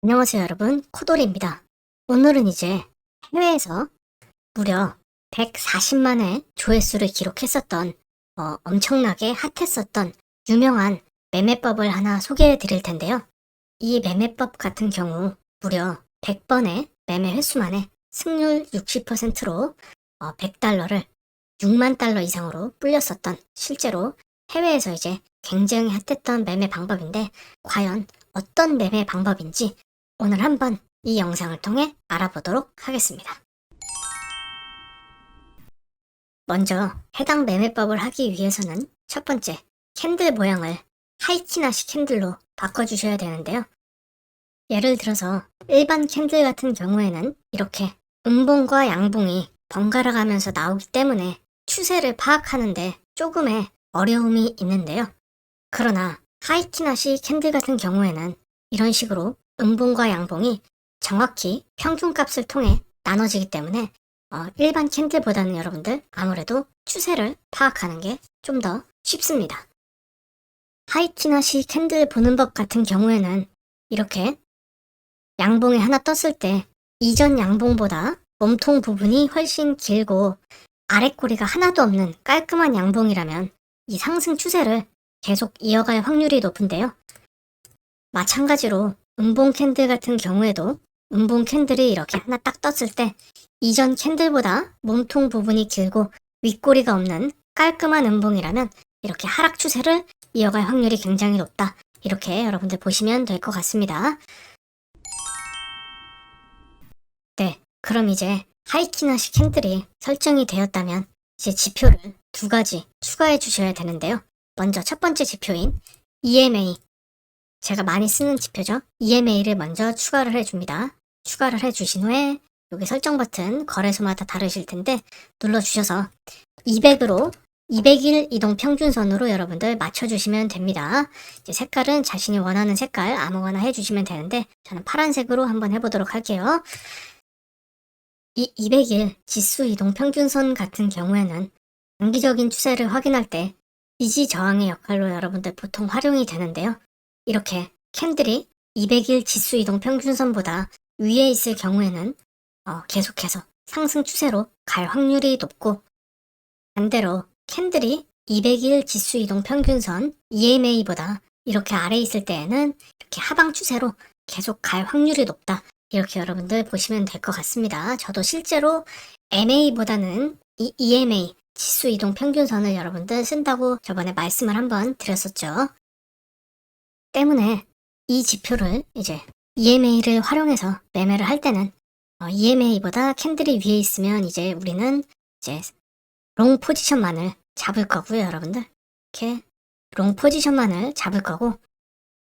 안녕하세요 여러분, 코돌이입니다. 오늘은 이제 해외에서 무려 140만의 조회수를 기록했었던 엄청나게 핫했었던 유명한 매매법을 하나 소개해 드릴 텐데요. 이 매매법 같은 경우 무려 100번의 매매 횟수만에 승률 60%로 100달러를 6만 달러 이상으로 불렸었던, 실제로 해외에서 이제 굉장히 핫했던 매매 방법인데, 과연 어떤 매매 방법인지 오늘 한번 이 영상을 통해 알아보도록 하겠습니다. 먼저 해당 매매법을 하기 위해서는 첫 번째, 캔들 모양을 하이키나시 캔들로 바꿔주셔야 되는데요. 예를 들어서 일반 캔들 같은 경우에는 이렇게 음봉과 양봉이 번갈아 가면서 나오기 때문에 추세를 파악하는데 조금의 어려움이 있는데요. 그러나 하이키나시 캔들 같은 경우에는 이런 식으로 음봉과 양봉이 정확히 평균값을 통해 나눠지기 때문에 일반 캔들보다는 여러분들 아무래도 추세를 파악하는 게 좀 더 쉽습니다. 하이키나시 캔들 보는 법 같은 경우에는 이렇게 양봉이 하나 떴을 때 이전 양봉보다 몸통 부분이 훨씬 길고 아랫꼬리가 하나도 없는 깔끔한 양봉이라면 이 상승 추세를 계속 이어갈 확률이 높은데요. 마찬가지로 음봉 캔들 같은 경우에도 음봉 캔들이 이렇게 하나 딱 떴을 때 이전 캔들보다 몸통 부분이 길고 윗꼬리가 없는 깔끔한 음봉이라면 이렇게 하락 추세를 이어갈 확률이 굉장히 높다. 이렇게 여러분들 보시면 될 것 같습니다. 네, 그럼 이제 하이키나시 캔들이 설정이 되었다면 이제 지표를 두 가지 추가해 주셔야 되는데요. 먼저 첫 번째 지표인 EMA, 제가 많이 쓰는 지표죠. EMA를 먼저 추가를 해줍니다. 추가를 해주신 후에 여기 설정 버튼 거래소마다 다르실 텐데 눌러주셔서 200으로 200일 이동 평균선으로 여러분들 맞춰주시면 됩니다. 이제 색깔은 자신이 원하는 색깔 아무거나 해주시면 되는데 저는 파란색으로 한번 해보도록 할게요. 이 200일 지수 이동 평균선 같은 경우에는 장기적인 추세를 확인할 때 지지 저항의 역할로 여러분들 보통 활용이 되는데요. 이렇게 캔들이 200일 지수 이동 평균선보다 위에 있을 경우에는 계속해서 상승 추세로 갈 확률이 높고, 반대로 캔들이 200일 지수 이동 평균선 EMA보다 이렇게 아래에 있을 때에는 이렇게 하방 추세로 계속 갈 확률이 높다. 이렇게 여러분들 보시면 될 것 같습니다. 저도 실제로 MA보다는 이 EMA 지수 이동 평균선을 여러분들 쓴다고 저번에 말씀을 한번 드렸었죠. 때문에 이 지표를 이제 EMA를 활용해서 매매를 할 때는 EMA보다 캔들이 위에 있으면 이제 우리는 이제 롱 포지션만을 잡을 거고요, 여러분들. 이렇게 롱 포지션만을 잡을 거고,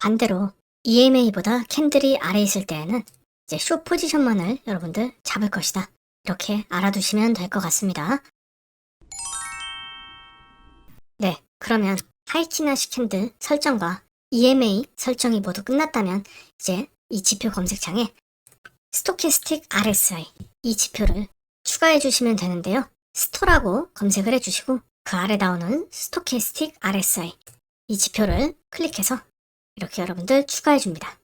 반대로 EMA보다 캔들이 아래에 있을 때에는 이제 숏 포지션만을 여러분들 잡을 것이다. 이렇게 알아두시면 될 것 같습니다. 네, 그러면 하이키나시 캔들 설정과 EMA 설정이 모두 끝났다면 이제 이 지표 검색창에 스토캐스틱 RSI 이 지표를 추가해 주시면 되는데요. 스토라고 검색을 해주시고 그 아래 나오는 스토캐스틱 RSI 이 지표를 클릭해서 이렇게 여러분들 추가해 줍니다.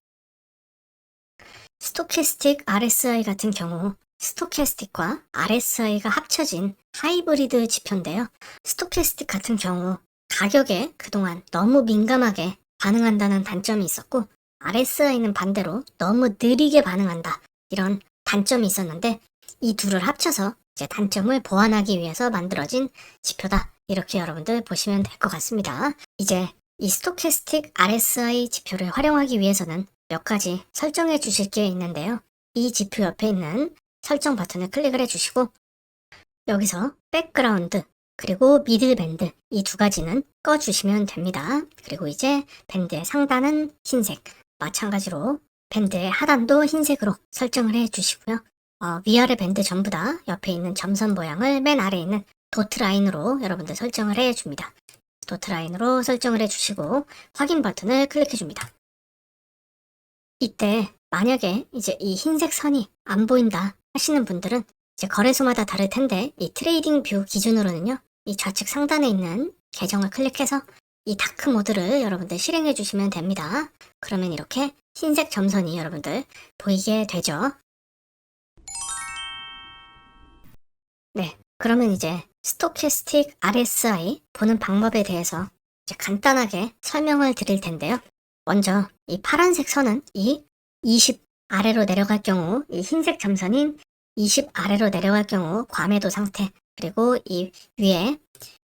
스토캐스틱 RSI 같은 경우 스토캐스틱과 RSI가 합쳐진 하이브리드 지표인데요. 스토캐스틱 같은 경우 가격에 그동안 너무 민감하게 반응한다는 단점이 있었고, RSI는 반대로 너무 느리게 반응한다, 이런 단점이 있었는데 이 둘을 합쳐서 이제 단점을 보완하기 위해서 만들어진 지표다. 이렇게 여러분들 보시면 될 것 같습니다. 이제 이 스토캐스틱 RSI 지표를 활용하기 위해서는 몇 가지 설정해 주실 게 있는데요. 이 지표 옆에 있는 설정 버튼을 클릭을 해주시고 여기서 백그라운드 그리고 미들 밴드 이 두 가지는 꺼주시면 됩니다. 그리고 이제 밴드의 상단은 흰색, 마찬가지로 밴드의 하단도 흰색으로 설정을 해주시고요. 위아래 밴드 전부 다 옆에 있는 점선 모양을 맨 아래에 있는 도트 라인으로 여러분들 설정을 해줍니다. 도트 라인으로 설정을 해주시고 확인 버튼을 클릭해줍니다. 이때 만약에 이제 이 흰색 선이 안 보인다 하시는 분들은 이제 거래소마다 다를 텐데 이 트레이딩 뷰 기준으로는요, 이 좌측 상단에 있는 계정을 클릭해서 이 다크 모드를 여러분들 실행해 주시면 됩니다. 그러면 이렇게 흰색 점선이 여러분들 보이게 되죠. 네, 그러면 이제 스토캐스틱 RSI 보는 방법에 대해서 이제 간단하게 설명을 드릴 텐데요. 먼저 이 파란색 선은 이 20 아래로 내려갈 경우, 이 흰색 점선인 20 아래로 내려갈 경우 과매도 상태, 그리고 이 위에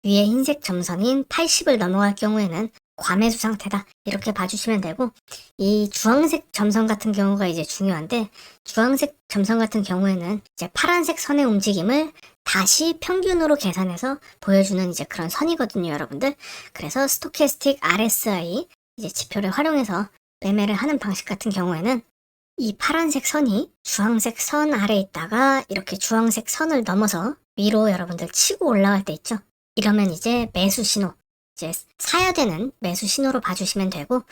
흰색 점선인 80을 넘어갈 경우에는 과매수 상태다. 이렇게 봐주시면 되고, 이 주황색 점선 같은 경우가 이제 중요한데, 주황색 점선 같은 경우에는 이제 파란색 선의 움직임을 다시 평균으로 계산해서 보여주는 이제 그런 선이거든요, 여러분들. 그래서 스토캐스틱 RSI 이제 지표를 활용해서 매매를 하는 방식 같은 경우에는 이 파란색 선이 주황색 선 아래에 있다가 이렇게 주황색 선을 넘어서 위로 여러분들 치고 올라갈 때 있죠. 이러면 이제 매수 신호, 이제 사야 되는 매수 신호로 봐주시면 되고,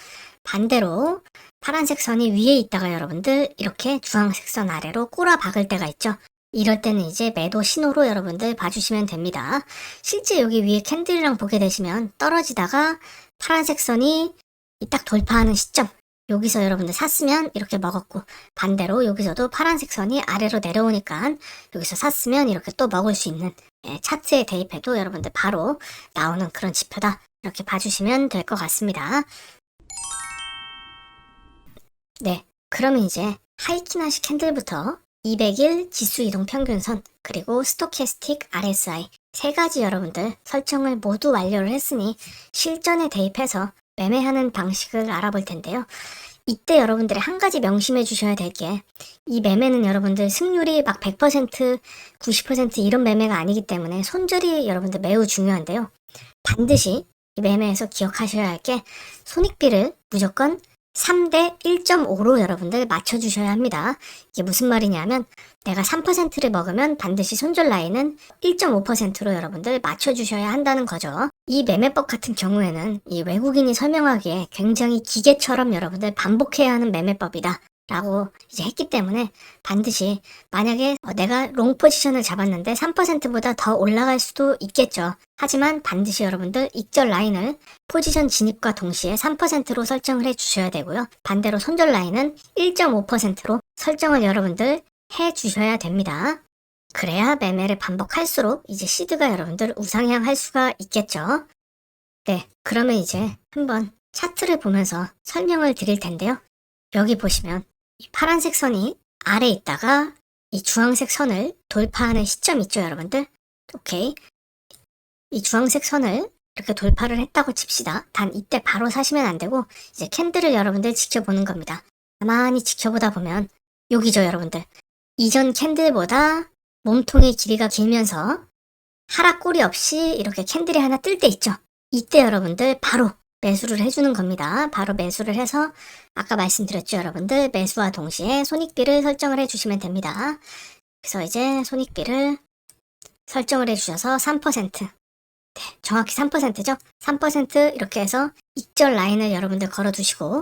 반대로 파란색 선이 위에 있다가 여러분들 이렇게 주황색 선 아래로 꼬라 박을 때가 있죠. 이럴 때는 이제 매도 신호로 여러분들 봐주시면 됩니다. 실제 여기 위에 캔들이랑 보게 되시면 떨어지다가 파란색 선이 딱 돌파하는 시점, 여기서 여러분들 샀으면 이렇게 먹었고, 반대로 여기서도 파란색 선이 아래로 내려오니까 여기서 샀으면 이렇게 또 먹을 수 있는, 차트에 대입해도 여러분들 바로 나오는 그런 지표다. 이렇게 봐주시면 될 것 같습니다. 네, 그러면 이제 하이키나시 캔들부터 200일 지수 이동 평균선, 그리고 스토캐스틱 RSI 세 가지 여러분들 설정을 모두 완료를 했으니 실전에 대입해서 매매하는 방식을 알아볼 텐데요. 이때 여러분들이 한 가지 명심해 주셔야 될 게, 이 매매는 여러분들 승률이 막 100%, 90% 이런 매매가 아니기 때문에 손절이 여러분들 매우 중요한데요. 반드시 이 매매에서 기억하셔야 할 게, 손익비를 무조건 3대 1.5로 여러분들 맞춰주셔야 합니다. 이게 무슨 말이냐면, 내가 3%를 먹으면 반드시 손절 라인은 1.5%로 여러분들 맞춰주셔야 한다는 거죠. 이 매매법 같은 경우에는 이 외국인이 설명하기에 굉장히 기계처럼 여러분들 반복해야 하는 매매법이다 라고 이제 했기 때문에, 반드시 만약에 내가 롱 포지션을 잡았는데 3%보다 더 올라갈 수도 있겠죠. 하지만 반드시 여러분들 익절 라인을 포지션 진입과 동시에 3%로 설정을 해 주셔야 되고요. 반대로 손절 라인은 1.5%로 설정을 여러분들 해 주셔야 됩니다. 그래야 매매를 반복할수록 이제 시드가 여러분들 우상향할 수가 있겠죠. 네, 그러면 이제 한번 차트를 보면서 설명을 드릴 텐데요. 여기 보시면 이 파란색 선이 아래에 있다가 이 주황색 선을 돌파하는 시점 있죠, 여러분들? 오케이. 이 주황색 선을 이렇게 돌파를 했다고 칩시다. 단 이때 바로 사시면 안 되고, 이제 캔들을 여러분들 지켜보는 겁니다. 가만히 지켜보다 보면 여기죠, 여러분들. 이전 캔들보다 몸통의 길이가 길면서 하락골이 없이 이렇게 캔들이 하나 뜰 때 있죠. 이때 여러분들 바로 매수를 해주는 겁니다. 바로 매수를 해서 아까 말씀드렸죠, 여러분들. 매수와 동시에 손익비를 설정을 해주시면 됩니다. 그래서 이제 손익비를 설정을 해주셔서 3%, 네, 정확히 3%죠? 3% 이렇게 해서 익절 라인을 여러분들 걸어두시고,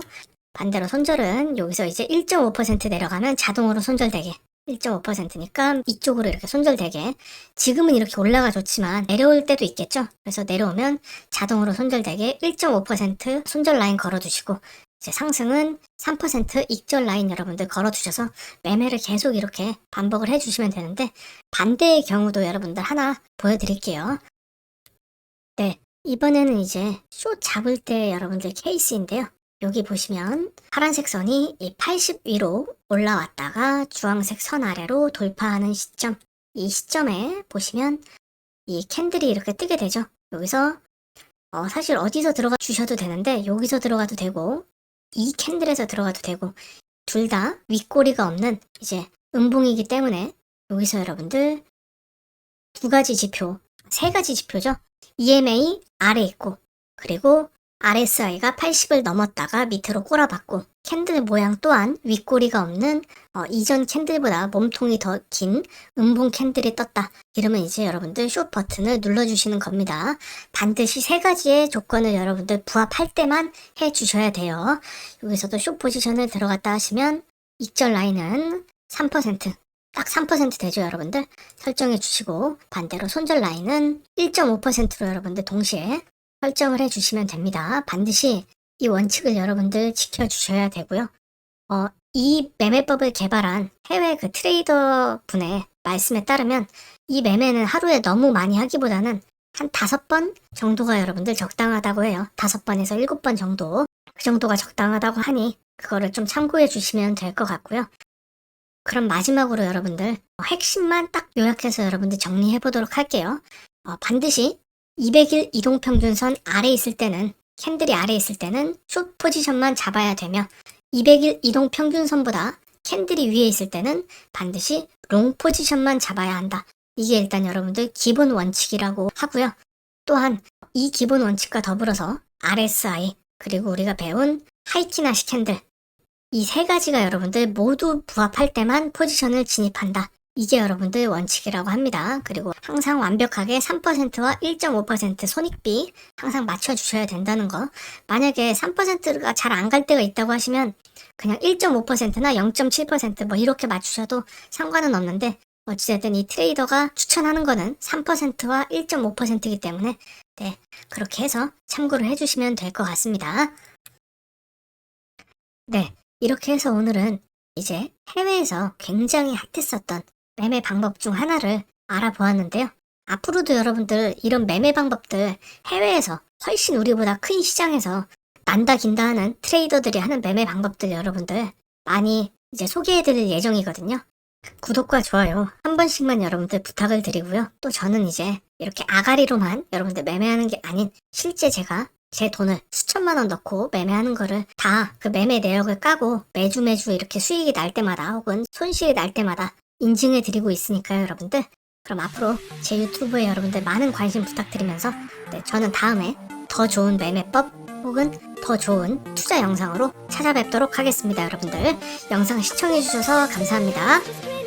반대로 손절은 여기서 이제 1.5% 내려가면 자동으로 손절되게, 1.5%니까 이쪽으로 이렇게 손절되게, 지금은 이렇게 올라가 좋지만 내려올 때도 있겠죠? 그래서 내려오면 자동으로 손절되게 1.5% 손절 라인 걸어두시고, 이제 상승은 3% 익절 라인 여러분들 걸어두셔서 매매를 계속 이렇게 반복을 해주시면 되는데, 반대의 경우도 여러분들 하나 보여드릴게요. 네, 이번에는 이제 숏 잡을 때 여러분들 케이스인데요. 여기 보시면 파란색 선이 이 80 위로 올라왔다가 주황색 선 아래로 돌파하는 시점, 이 시점에 보시면 이 캔들이 이렇게 뜨게 되죠. 여기서 사실 어디서 들어가 주셔도 되는데, 여기서 들어가도 되고 이 캔들에서 들어가도 되고, 둘 다 윗꼬리가 없는 이제 음봉이기 때문에 여기서 여러분들 두 가지 지표, 세 가지 지표죠. EMA 아래 있고, 그리고 RSI가 80을 넘었다가 밑으로 꼬라박고, 캔들 모양 또한 윗꼬리가 없는 이전 캔들보다 몸통이 더 긴 음봉 캔들이 떴다. 이러면 이제 여러분들 숏 버튼을 눌러주시는 겁니다. 반드시 세 가지의 조건을 여러분들 부합할 때만 해주셔야 돼요. 여기서도 숏 포지션을 들어갔다 하시면 익절 라인은 3%, 딱 3% 되죠, 여러분들? 설정해 주시고, 반대로 손절 라인은 1.5%로 여러분들 동시에 설정을 해 주시면 됩니다. 반드시 이 원칙을 여러분들 지켜주셔야 되고요. 이 매매법을 개발한 해외 그 트레이더 분의 말씀에 따르면 이 매매는 하루에 너무 많이 하기보다는 한 5번 정도가 여러분들 적당하다고 해요. 5번에서 7번 정도. 그 정도가 적당하다고 하니 그거를 좀 참고해 주시면 될 것 같고요. 그럼 마지막으로 여러분들 핵심만 딱 요약해서 여러분들 정리해 보도록 할게요. 반드시 200일 이동평균선 아래 있을 때는 캔들이 아래 있을 때는 숏 포지션만 잡아야 되며 200일 이동평균선보다 캔들이 위에 있을 때는 반드시 롱 포지션만 잡아야 한다. 이게 일단 여러분들 기본 원칙이라고 하고요. 또한 이 기본 원칙과 더불어서 RSI 그리고 우리가 배운 하이키나시 캔들 이 세 가지가 여러분들 모두 부합할 때만 포지션을 진입한다. 이게 여러분들 원칙이라고 합니다. 그리고 항상 완벽하게 3%와 1.5% 손익비 항상 맞춰주셔야 된다는 거. 만약에 3%가 잘 안 갈 때가 있다고 하시면 그냥 1.5%나 0.7% 이렇게 맞추셔도 상관은 없는데 어찌됐든 이 트레이더가 추천하는 거는 3%와 1.5%이기 때문에 네, 그렇게 해서 참고를 해주시면 될 것 같습니다. 네, 이렇게 해서 오늘은 이제 해외에서 굉장히 핫했었던 매매 방법 중 하나를 알아보았는데요. 앞으로도 여러분들 이런 매매 방법들 해외에서 훨씬 우리보다 큰 시장에서 난다 긴다 하는 트레이더들이 하는 매매 방법들 여러분들 많이 이제 소개해드릴 예정이거든요. 구독과 좋아요 한 번씩만 여러분들 부탁을 드리고요. 또 저는 이제 이렇게 아가리로만 여러분들 매매하는 게 아닌 실제 제가 제 돈을 수천만 원 넣고 매매하는 거를 다 그 매매 내역을 까고 매주 이렇게 수익이 날 때마다 혹은 손실이 날 때마다 인증해 드리고 있으니까요, 여러분들. 그럼 앞으로 제 유튜브에 여러분들 많은 관심 부탁드리면서 네, 저는 다음에 더 좋은 매매법 혹은 더 좋은 투자 영상으로 찾아뵙도록 하겠습니다, 여러분들. 영상 시청해 주셔서 감사합니다.